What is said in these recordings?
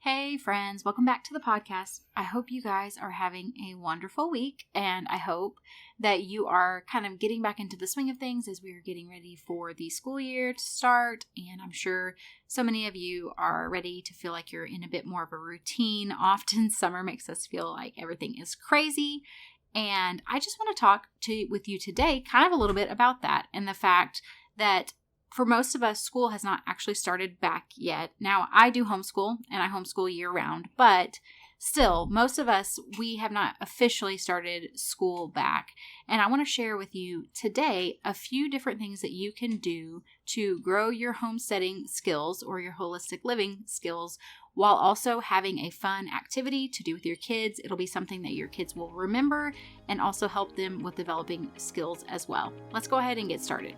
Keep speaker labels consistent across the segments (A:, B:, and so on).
A: Hey friends, welcome back to the podcast. I hope you guys are having a wonderful week, and I hope that you are kind of getting back into the swing of things as we are getting ready for the school year to start. And I'm sure so many of you are ready to feel like you're in a bit more of a routine. Often summer makes us feel like everything is crazy. And I just want to talk with you today kind of a little bit about that and the fact that for most of us, school has not actually started back yet. Now, I do homeschool, and I homeschool year-round, but still, most of us, we have not officially started school back. And I want to share with you today a few different things that you can do to grow your homesteading skills or your holistic living skills while also having a fun activity to do with your kids. It'll be something that your kids will remember and also help them with developing skills as well. Let's go ahead and get started.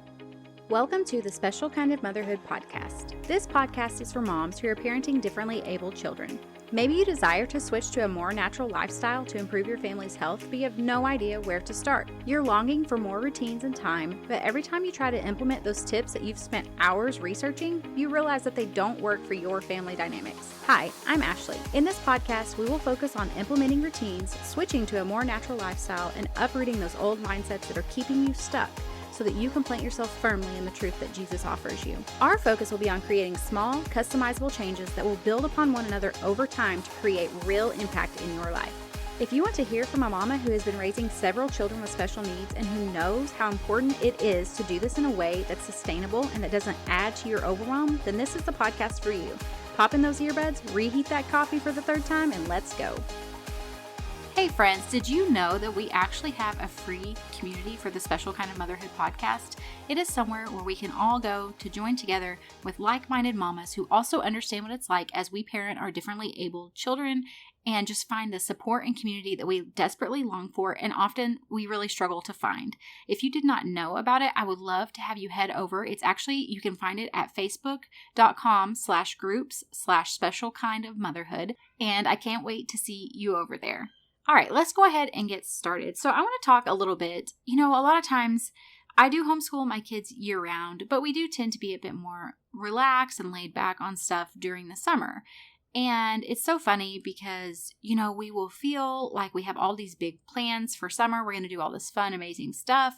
B: Welcome to the Special Kind of Motherhood podcast. This podcast is for moms who are parenting differently abled children. Maybe you desire to switch to a more natural lifestyle to improve your family's health, but you have no idea where to start. You're longing for more routines and time, but every time you try to implement those tips that you've spent hours researching, you realize that they don't work for your family dynamics. Hi, I'm Ashley. In this podcast, we will focus on implementing routines, switching to a more natural lifestyle, and uprooting those old mindsets that are keeping you stuck, so that you can plant yourself firmly in the truth that Jesus offers you. Our focus will be on creating small, customizable changes that will build upon one another over time to create real impact in your life. If you want to hear from a mama who has been raising several children with special needs and who knows how important it is to do this in a way that's sustainable and that doesn't add to your overwhelm, then this is the podcast for you. Pop in those earbuds, reheat that coffee for the third time, and let's go.
A: Hey friends, did you know that we actually have a free community for the Special Kind of Motherhood podcast? It is somewhere where we can all go to join together with like-minded mamas who also understand what it's like as we parent our differently abled children and just find the support and community that we desperately long for and often we really struggle to find. If you did not know about it, I would love to have you head over. It's actually, you can find it at facebook.com/groups/special kind of motherhood, and I can't wait to see you over there. All right, let's go ahead and get started. So I want to talk a little bit, a lot of times I do homeschool my kids year round, but we do tend to be a bit more relaxed and laid back on stuff during the summer. And it's so funny because, we will feel like we have all these big plans for summer. We're going to do all this fun, amazing stuff.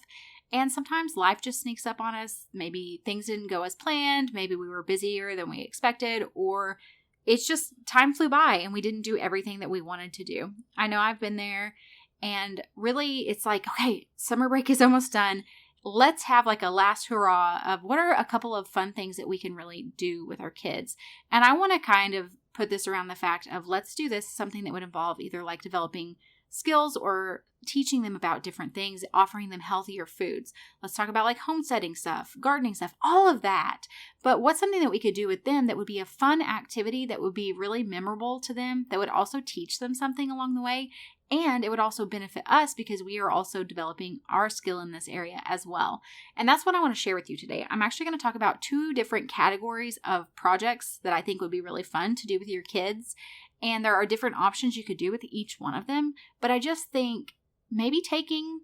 A: And sometimes life just sneaks up on us. Maybe things didn't go as planned. Maybe we were busier than we expected, or it's just time flew by and we didn't do everything that we wanted to do. I know I've been there, and really it's like, okay, summer break is almost done. Let's have like a last hurrah of what are a couple of fun things that we can really do with our kids. And I want to kind of put this around the fact of let's do this, something that would involve either like developing skills or teaching them about different things, offering them healthier foods. Let's talk about like homesteading stuff, gardening stuff, all of that. But what's something that we could do with them that would be a fun activity that would be really memorable to them, that would also teach them something along the way, and it would also benefit us because we are also developing our skill in this area as well. And that's what I want to share with you today. I'm actually going to talk about two different categories of projects that I think would be really fun to do with your kids. And there are different options you could do with each one of them. But I just think maybe taking,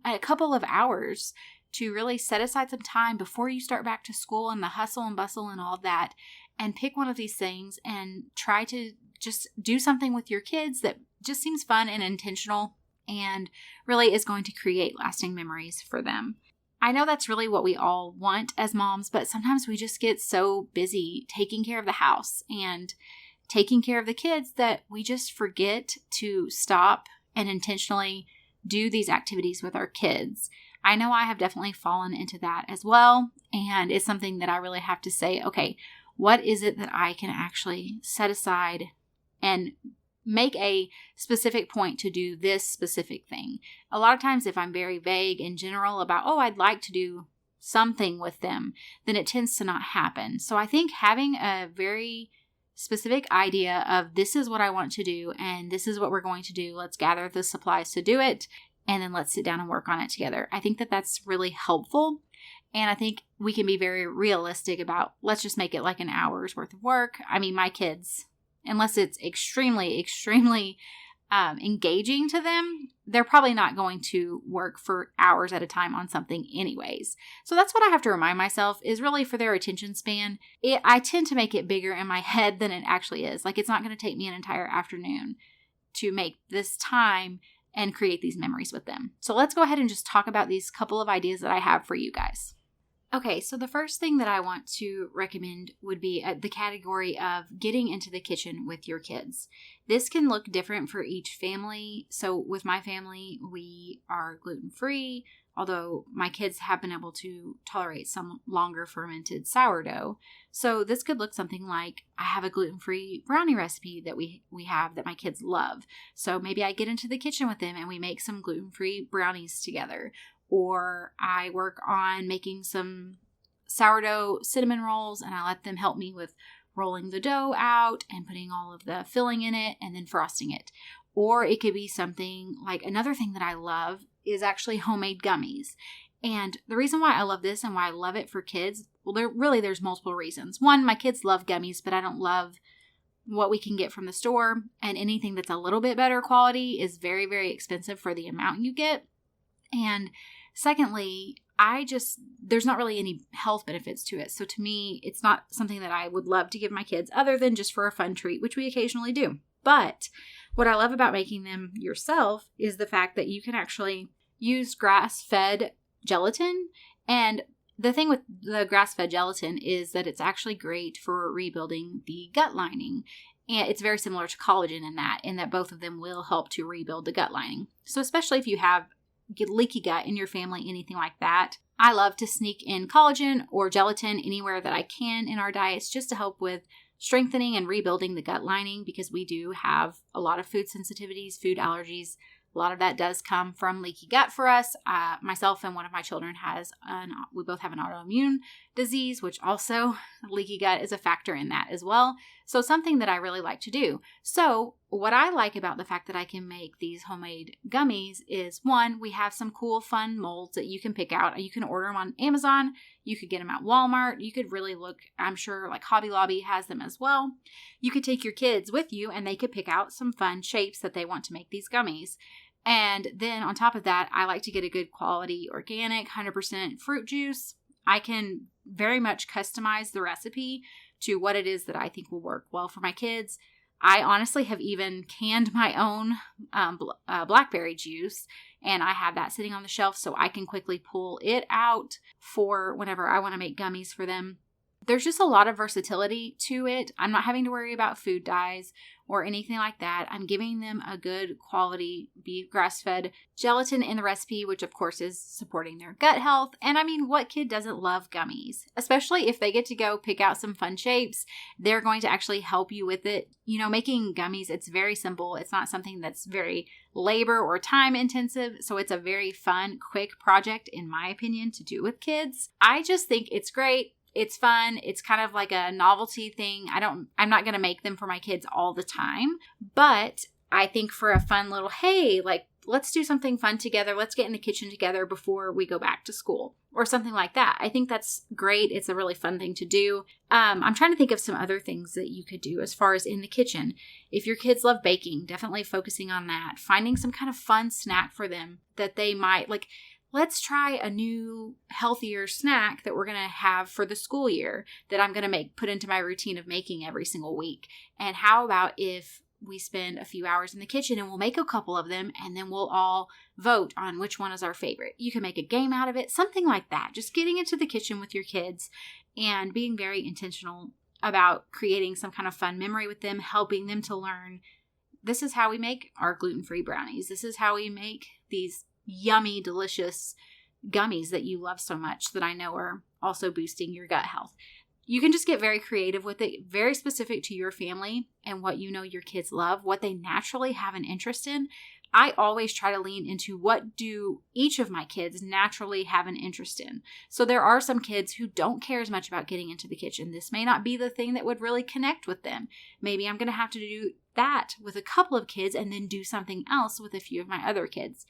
A: a couple of hours to really set aside some time before you start back to school and the hustle and bustle and all of that, and pick one of these things and try to just do something with your kids that just seems fun and intentional and really is going to create lasting memories for them. I know that's really what we all want as moms, but sometimes we just get so busy taking care of the house and taking care of the kids that we just forget to stop and intentionally do these activities with our kids. I know I have definitely fallen into that as well, and it's something that I really have to say, okay, what is it that I can actually set aside and make a specific point to do this specific thing? A lot of times if I'm very vague in general about, I'd like to do something with them, then it tends to not happen. So I think having a very specific idea of this is what I want to do and this is what we're going to do. Let's gather the supplies to do it and then let's sit down and work on it together. I think that that's really helpful. And I think we can be very realistic about let's just make it like an hour's worth of work. I mean, my kids, unless it's extremely, extremely engaging to them, they're probably not going to work for hours at a time on something anyways. So that's what I have to remind myself is really for their attention span. I tend to make it bigger in my head than it actually is. Like it's not going to take me an entire afternoon to make this time and create these memories with them. So let's go ahead and just talk about these couple of ideas that I have for you guys. Okay, so the first thing that I want to recommend would be the category of getting into the kitchen with your kids. This can look different for each family. So with my family, we are gluten-free, although my kids have been able to tolerate some longer fermented sourdough. So this could look something like, I have a gluten-free brownie recipe that we have that my kids love. So maybe I get into the kitchen with them and we make some gluten-free brownies together. Or I work on making some sourdough cinnamon rolls and I let them help me with rolling the dough out and putting all of the filling in it and then frosting it. Or it could be something like another thing that I love is actually homemade gummies. And the reason why I love this and why I love it for kids, well, there's multiple reasons. One, my kids love gummies, but I don't love what we can get from the store. And anything that's a little bit better quality is very, very expensive for the amount you get. And secondly, there's not really any health benefits to it. So to me, it's not something that I would love to give my kids other than just for a fun treat, which we occasionally do. But what I love about making them yourself is the fact that you can actually use grass-fed gelatin. And the thing with the grass-fed gelatin is that it's actually great for rebuilding the gut lining. And it's very similar to collagen in that both of them will help to rebuild the gut lining. So especially if you have leaky gut in your family, anything like that, I love to sneak in collagen or gelatin anywhere that I can in our diets just to help with strengthening and rebuilding the gut lining because we do have a lot of food sensitivities, food allergies. A lot of that does come from leaky gut for us. Myself and one of my children we both have an autoimmune disease, which also leaky gut is a factor in that as well. So something that I really like to do. So what I like about the fact that I can make these homemade gummies is one, we have some cool, fun molds that you can pick out. You can order them on Amazon. You could get them at Walmart. You could really look, I'm sure like Hobby Lobby has them as well. You could take your kids with you and they could pick out some fun shapes that they want to make these gummies. And then on top of that, I like to get a good quality organic 100% fruit juice. I can very much customize the recipe to what it is that I think will work well for my kids. I honestly have even canned my own blackberry juice, and I have that sitting on the shelf so I can quickly pull it out for whenever I want to make gummies for them. There's just a lot of versatility to it. I'm not having to worry about food dyes or anything like that. I'm giving them a good quality beef grass-fed gelatin in the recipe, which of course is supporting their gut health. And I mean, what kid doesn't love gummies? Especially if they get to go pick out some fun shapes, they're going to actually help you with it. You know, making gummies, it's very simple. It's not something that's very labor or time intensive. So it's a very fun, quick project, in my opinion, to do with kids. I just think it's great. It's fun. It's kind of like a novelty thing. I'm not going to make them for my kids all the time, but I think for a fun little, hey, like, let's do something fun together. Let's get in the kitchen together before we go back to school or something like that. I think that's great. It's a really fun thing to do. I'm trying to think of some other things that you could do as far as in the kitchen. If your kids love baking, definitely focusing on that. Finding some kind of fun snack for them that they might like. Let's try a new, healthier snack that we're going to have for the school year that I'm going to put into my routine of making every single week. And how about if we spend a few hours in the kitchen and we'll make a couple of them and then we'll all vote on which one is our favorite. You can make a game out of it, something like that. Just getting into the kitchen with your kids and being very intentional about creating some kind of fun memory with them, helping them to learn this is how we make our gluten-free brownies. This is how we make these yummy, delicious gummies that you love so much that I know are also boosting your gut health. You can just get very creative with it, very specific to your family and what you know your kids love, what they naturally have an interest in. I always try to lean into what do each of my kids naturally have an interest in. So there are some kids who don't care as much about getting into the kitchen. This may not be the thing that would really connect with them. Maybe I'm going to have to do that with a couple of kids and then do something else with a few of my other kids.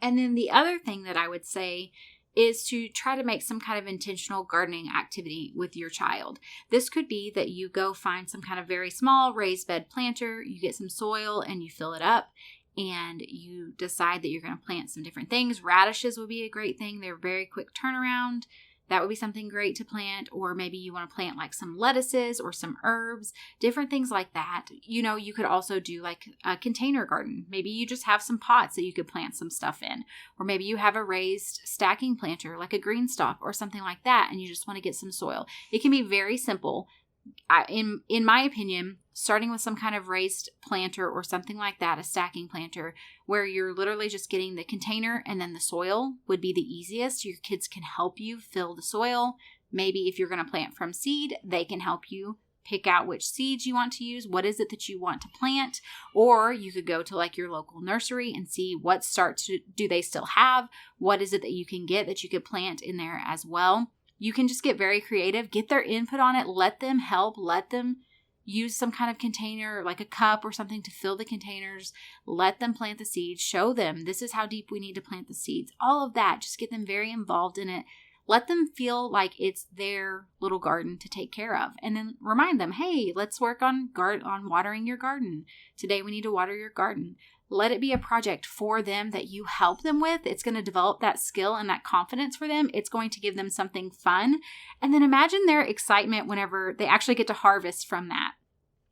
A: And then the other thing that I would say is to try to make some kind of intentional gardening activity with your child. This could be that you go find some kind of very small raised bed planter, you get some soil and you fill it up, and you decide that you're going to plant some different things. Radishes would be a great thing. They're very quick turnaround. That would be something great to plant. Or maybe you want to plant like some lettuces or some herbs, different things like that. You know, you could also do like a container garden. Maybe you just have some pots that you could plant some stuff in. Or maybe you have a raised stacking planter like a green stalk or something like that, and you just want to get some soil. It can be very simple. In my opinion, starting with some kind of raised planter or something like that, a stacking planter, where you're literally just getting the container and then the soil would be the easiest. Your kids can help you fill the soil. Maybe if you're going to plant from seed, they can help you pick out which seeds you want to use. What is it that you want to plant? Or you could go to like your local nursery and see what starts do they still have? What is it that you can get that you could plant in there as well? You can just get very creative, get their input on it, let them help, let them use some kind of container, like a cup or something to fill the containers, let them plant the seeds, show them this is how deep we need to plant the seeds. All of that, just get them very involved in it. Let them feel like it's their little garden to take care of. And then remind them, hey, let's work on watering your garden. Today we need to water your garden. Let it be a project for them that you help them with. It's going to develop that skill and that confidence for them. It's going to give them something fun. And then imagine their excitement whenever they actually get to harvest from that.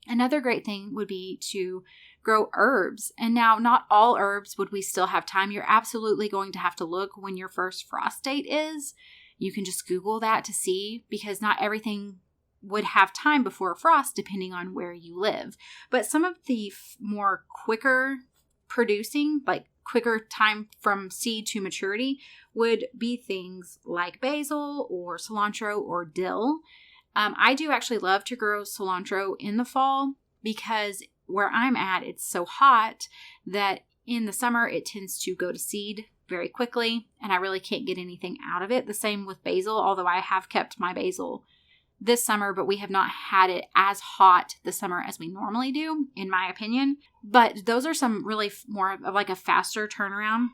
A: Another great thing would be to grow herbs. And now, not all herbs would we still have time. You're absolutely going to have to look when your first frost date is. You can just Google that to see, because not everything would have time before frost depending on where you live. But some of the more quicker producing, like quicker time from seed to maturity, would be things like basil or cilantro or dill. I do actually love to grow cilantro in the fall because where I'm at, it's so hot that in the summer it tends to go to seed very quickly, and I really can't get anything out of it. The same with basil, although I have kept my basil this summer, but we have not had it as hot this summer as we normally do, in my opinion. But those are some really more of like a faster turnaround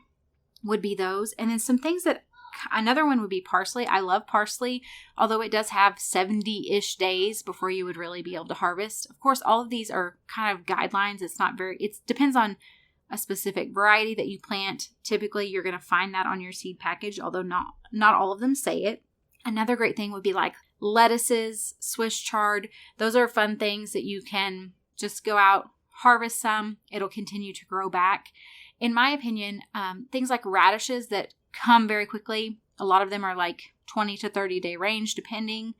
A: would be those. And then some things that, another one would be parsley. I love parsley, although it does have 70-ish days before you would really be able to harvest. Of course, all of these are kind of guidelines. It depends on a specific variety that you plant. Typically, you're going to find that on your seed package, although not all of them say it. Another great thing would be like lettuces, Swiss chard. Those are fun things that you can just go out, harvest some. It'll continue to grow back. In my opinion, things like radishes that come very quickly, a lot of them are like 20 to 30 day range, depending.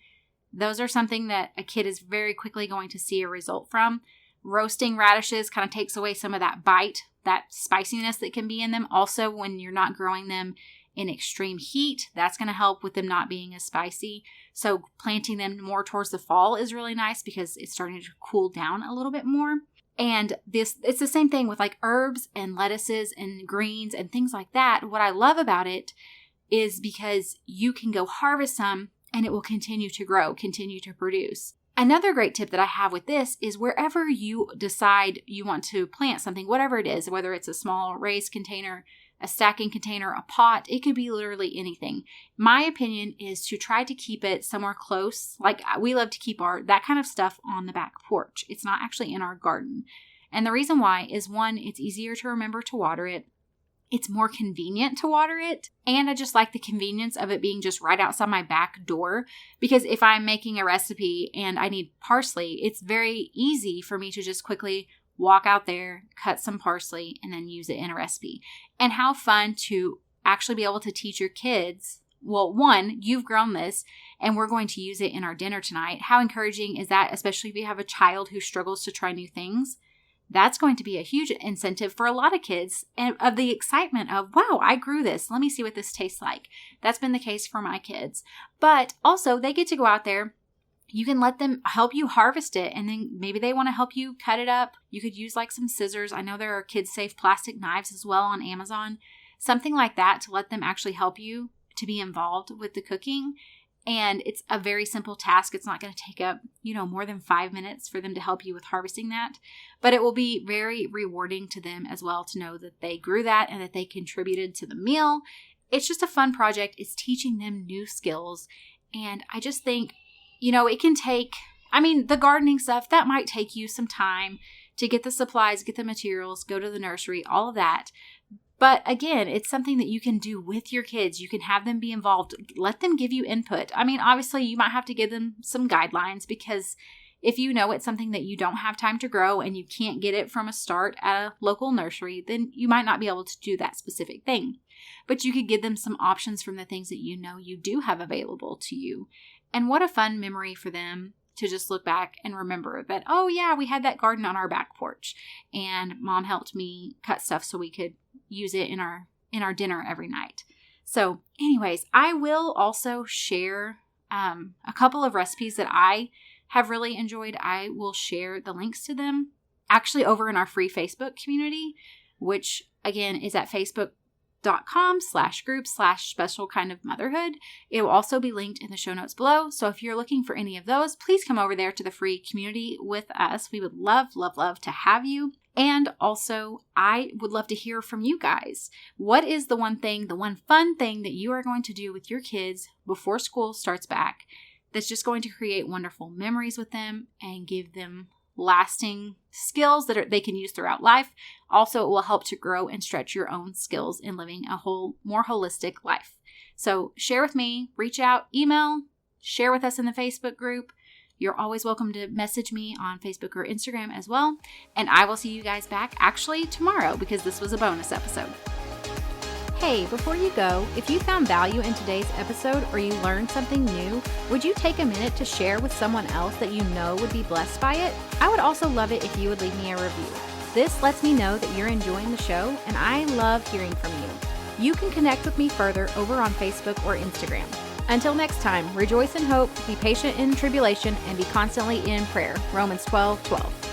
A: Those are something that a kid is very quickly going to see a result from. Roasting radishes kind of takes away some of that bite, that spiciness that can be in them. Also, when you're not growing them in extreme heat, that's going to help with them not being as spicy. So planting them more towards the fall is really nice because it's starting to cool down a little bit more. And it's the same thing with like herbs and lettuces and greens and things like that. What I love about it is because you can go harvest some and it will continue to grow, continue to produce. Another great tip that I have with this is wherever you decide you want to plant something, whatever it is, whether it's a small raised container, a stacking container, a pot, it could be literally anything. My opinion is to try to keep it somewhere close. Like we love to keep that kind of stuff on the back porch. It's not actually in our garden. And the reason why is, one, it's easier to remember to water it. It's more convenient to water it. And I just like the convenience of it being just right outside my back door. Because if I'm making a recipe and I need parsley, it's very easy for me to just quickly walk out there, cut some parsley, and then use it in a recipe. And how fun to actually be able to teach your kids, well, one, you've grown this and we're going to use it in our dinner tonight. How encouraging is that, especially if you have a child who struggles to try new things? That's going to be a huge incentive for a lot of kids, and of the excitement of, wow, I grew this. Let me see what this tastes like. That's been the case for my kids. But also, they get to go out there. You can let them help you harvest it, and then maybe they want to help you cut it up. You could use like some scissors. I know there are kid-safe plastic knives as well on Amazon. Something like that to let them actually help you to be involved with the cooking. And it's a very simple task. It's not going to take up, more than 5 minutes for them to help you with harvesting that. But it will be very rewarding to them as well to know that they grew that and that they contributed to the meal. It's just a fun project. It's teaching them new skills. And I just think, it can take, I mean, the gardening stuff, that might take you some time to get the supplies, get the materials, go to the nursery, all of that. But again, it's something that you can do with your kids. You can have them be involved. Let them give you input. I mean, obviously, you might have to give them some guidelines, because if you know it's something that you don't have time to grow and you can't get it from a start at a local nursery, then you might not be able to do that specific thing. But you could give them some options from the things that you know you do have available to you. And what a fun memory for them to just look back and remember that, oh yeah, we had that garden on our back porch and Mom helped me cut stuff so we could use it in our dinner every night. So anyways, I will also share a couple of recipes that I have really enjoyed. I will share the links to them actually over in our free Facebook community, which again is at facebook.com/group/special-kind-of-motherhood. It will also be linked in the show notes below. So if you're looking for any of those, please come over there to the free community with us. We would love, love, love to have you. And also, I would love to hear from you guys. What is the one fun thing that you are going to do with your kids before school starts back that's just going to create wonderful memories with them and give them lasting skills that they can use throughout life? Also, it will help to grow and stretch your own skills in living a more holistic life. So share with me, reach out, email, share with us in the Facebook group. You're always welcome to message me on Facebook or Instagram as well. And I will see you guys back actually tomorrow, because this was a bonus episode.
B: Hey, before you go, if you found value in today's episode or you learned something new, would you take a minute to share with someone else that you know would be blessed by it? I would also love it if you would leave me a review. This lets me know that you're enjoying the show, and I love hearing from you. You can connect with me further over on Facebook or Instagram. Until next time, rejoice in hope, be patient in tribulation, and be constantly in prayer. Romans 12:12.